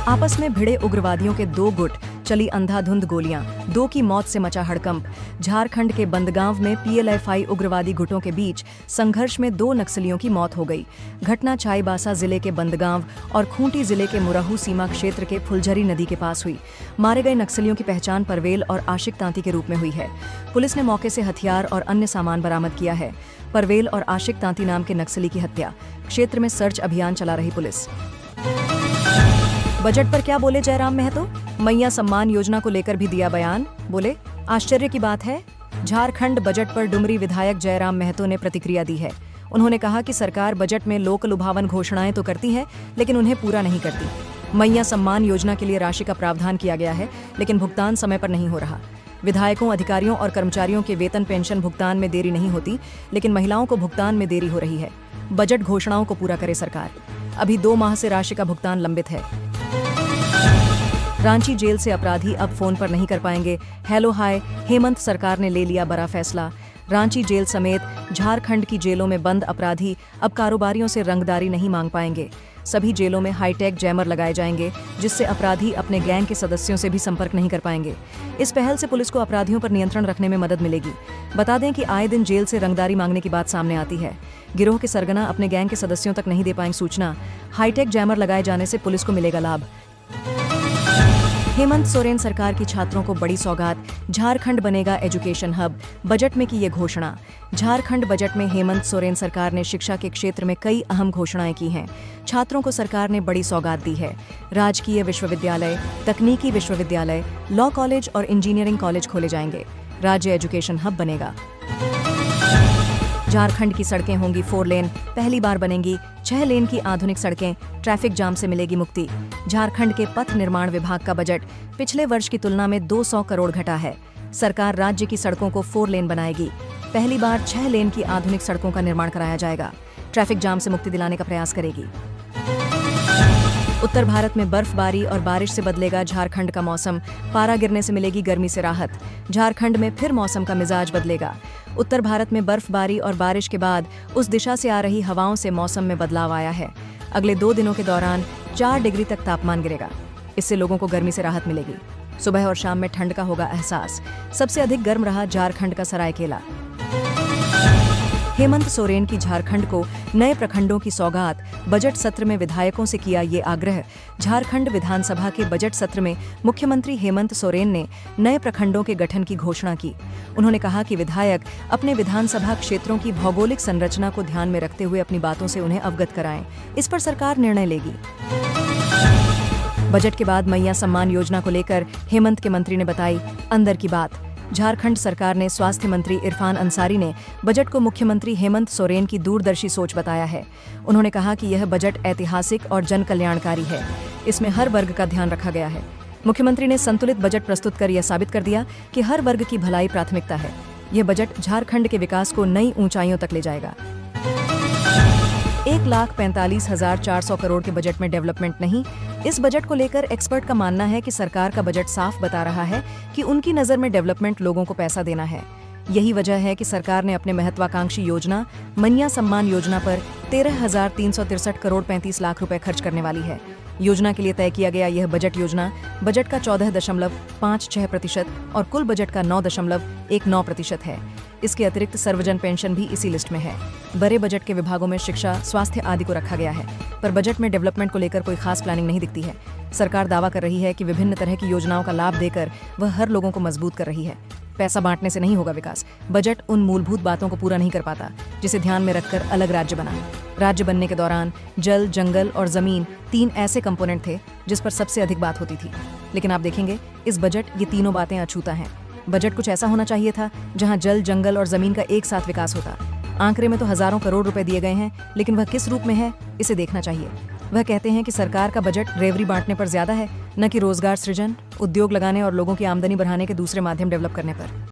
आपस में भिड़े उग्रवादियों के दो गुट, चली अंधाधुंध गोलियां, 2 की मौत से मचा हड़कंप। झारखंड के बंदगांव में पीएलएफआई उग्रवादी गुटों के बीच संघर्ष में 2 नक्सलियों की मौत हो गई। घटना चाईबासा जिले के बंदगांव और खूंटी जिले के मुरहू सीमा क्षेत्र के फुलझरी नदी के पास हुई। मारे गए नक्सलियों की पहचान परवेल और आशिक तांती के रूप में हुई है। पुलिस ने मौके से हथियार और अन्य सामान बरामद किया है। परवेल और आशिक तांती नाम के नक्सली की हत्या। क्षेत्र में सर्च अभियान चला रही पुलिस। बजट पर क्या बोले जयराम महतो? मैया सम्मान योजना को लेकर भी दिया बयान। बोले, आश्चर्य की बात है, झारखंड बजट पर डुमरी विधायक जयराम महतो ने प्रतिक्रिया दी है। उन्होंने कहा कि सरकार बजट में लोक लुभावन घोषणाएं तो करती है, लेकिन उन्हें पूरा नहीं करती। मैया सम्मान योजना के लिए राशि का प्रावधान किया गया है, लेकिन भुगतान समय पर नहीं हो रहा। विधायकों, अधिकारियों और कर्मचारियों के वेतन पेंशन भुगतान में देरी नहीं होती, लेकिन महिलाओं को भुगतान में देरी हो रही है। बजट घोषणाओं को पूरा करे सरकार। अभी 2 माह से राशि का भुगतान लंबित है। रांची जेल से अपराधी अब फोन पर नहीं कर पाएंगे हेलो हाय। हेमंत सरकार ने ले लिया बड़ा फैसला। रांची जेल समेत झारखंड की जेलों में बंद अपराधी अब कारोबारियों से रंगदारी नहीं मांग पाएंगे। सभी जेलों में हाईटेक जैमर लगाए जाएंगे, जिससे अपराधी अपने गैंग के सदस्यों से भी संपर्क नहीं कर पाएंगे। इस पहल से पुलिस को अपराधियों पर नियंत्रण रखने में मदद मिलेगी। बता दें कि आए दिन जेल से रंगदारी मांगने की बात सामने आती है। गिरोह के सरगना अपने गैंग के सदस्यों तक नहीं दे पाएंगे सूचना। हाईटेक जैमर लगाए जाने से पुलिस को मिलेगा लाभ। हेमंत सोरेन सरकार की छात्रों को बड़ी सौगात, झारखंड बनेगा एजुकेशन हब। बजट में की ये घोषणा। झारखंड बजट में हेमंत सोरेन सरकार ने शिक्षा के क्षेत्र में कई अहम घोषणाएं की हैं। छात्रों को सरकार ने बड़ी सौगात दी है। राजकीय विश्वविद्यालय, तकनीकी विश्वविद्यालय, लॉ कॉलेज और इंजीनियरिंग कॉलेज खोले जाएंगे। राज्य एजुकेशन हब बनेगा। झारखंड की सड़कें होंगी 4 लेन, पहली बार बनेंगी 6 लेन की आधुनिक सड़कें। ट्रैफिक जाम से मिलेगी मुक्ति। झारखंड के पथ निर्माण विभाग का बजट पिछले वर्ष की तुलना में 200 करोड़ घटा है। सरकार राज्य की सड़कों को 4 लेन बनाएगी। पहली बार 6 लेन की आधुनिक सड़कों का निर्माण कराया जाएगा। ट्रैफिक जाम से मुक्ति दिलाने का प्रयास करेगी। उत्तर भारत में बर्फबारी और बारिश से बदलेगा झारखंड का मौसम। पारा गिरने से मिलेगी गर्मी से राहत। झारखंड में फिर मौसम का मिजाज बदलेगा। उत्तर भारत में बर्फबारी और बारिश के बाद उस दिशा से आ रही हवाओं से मौसम में बदलाव आया है। अगले 2 दिनों के दौरान 4 डिग्री तक तापमान गिरेगा। इससे लोगों को गर्मी से राहत मिलेगी। सुबह और शाम में ठंड का होगा एहसास। सबसे अधिक गर्म रहा झारखंड का सरायकेला। हेमंत सोरेन की झारखंड को नए प्रखंडों की सौगात। बजट सत्र में विधायकों से किया ये आग्रह। झारखंड विधानसभा के बजट सत्र में मुख्यमंत्री हेमंत सोरेन ने नए प्रखंडों के गठन की घोषणा की। उन्होंने कहा कि विधायक अपने विधानसभा क्षेत्रों की भौगोलिक संरचना को ध्यान में रखते हुए अपनी बातों से उन्हें अवगत कराएं। इस पर सरकार निर्णय लेगी। बजट के बाद मैया सम्मान योजना को लेकर हेमंत के मंत्री ने बताई अंदर की बात। झारखंड सरकार ने स्वास्थ्य मंत्री इरफान अंसारी ने बजट को मुख्यमंत्री हेमंत सोरेन की दूरदर्शी सोच बताया है। उन्होंने कहा कि यह बजट ऐतिहासिक और जन कल्याणकारी है। इसमें हर वर्ग का ध्यान रखा गया है। मुख्यमंत्री ने संतुलित बजट प्रस्तुत कर यह साबित कर दिया कि हर वर्ग की भलाई प्राथमिकता है। यह बजट झारखंड के विकास को नई ऊंचाइयों तक ले जाएगा। 1,45,400 करोड़ के बजट में डेवलपमेंट नहीं। इस बजट को लेकर एक्सपर्ट का मानना है कि सरकार का बजट साफ बता रहा है कि उनकी नजर में डेवलपमेंट लोगों को पैसा देना है। यही वजह है कि सरकार ने अपने महत्वाकांक्षी योजना मैया सम्मान योजना पर 13,363 करोड़ 35 लाख रुपए खर्च करने वाली है। योजना के लिए तय किया गया यह बजट योजना बजट का 14.56% और कुल बजट का 9.19% है। इसके अतिरिक्त सर्वजन पेंशन भी इसी लिस्ट में है। बड़े बजट के विभागों में शिक्षा, स्वास्थ्य आदि को रखा गया है, पर बजट में डेवलपमेंट को लेकर कोई खास प्लानिंग नहीं दिखती है। सरकार दावा कर रही है कि विभिन्न तरह की योजनाओं का लाभ देकर वह हर लोगों को मजबूत कर रही है। पैसा बांटने से नहीं होगा विकास। बजट उन मूलभूत बातों को पूरा नहीं कर पाता जिसे ध्यान में रखकर अलग राज्य बना। राज्य बनने के दौरान जल, जंगल और जमीन 3 ऐसे कंपोनेंट थे जिस पर सबसे अधिक बात होती थी। लेकिन आप देखेंगे इस बजट ये तीनों बातें अछूता हैं। बजट कुछ ऐसा होना चाहिए था जहां जल, जंगल और जमीन का एक साथ विकास होता। आंकड़े में तो हजारों करोड़ रुपए दिए गए हैं, लेकिन वह किस रूप में है इसे देखना चाहिए। वह कहते हैं कि सरकार का बजट रेवड़ी बांटने पर ज्यादा है, न कि रोजगार सृजन, उद्योग लगाने और लोगों की आमदनी बढ़ाने के दूसरे माध्यम डेवलप करने पर।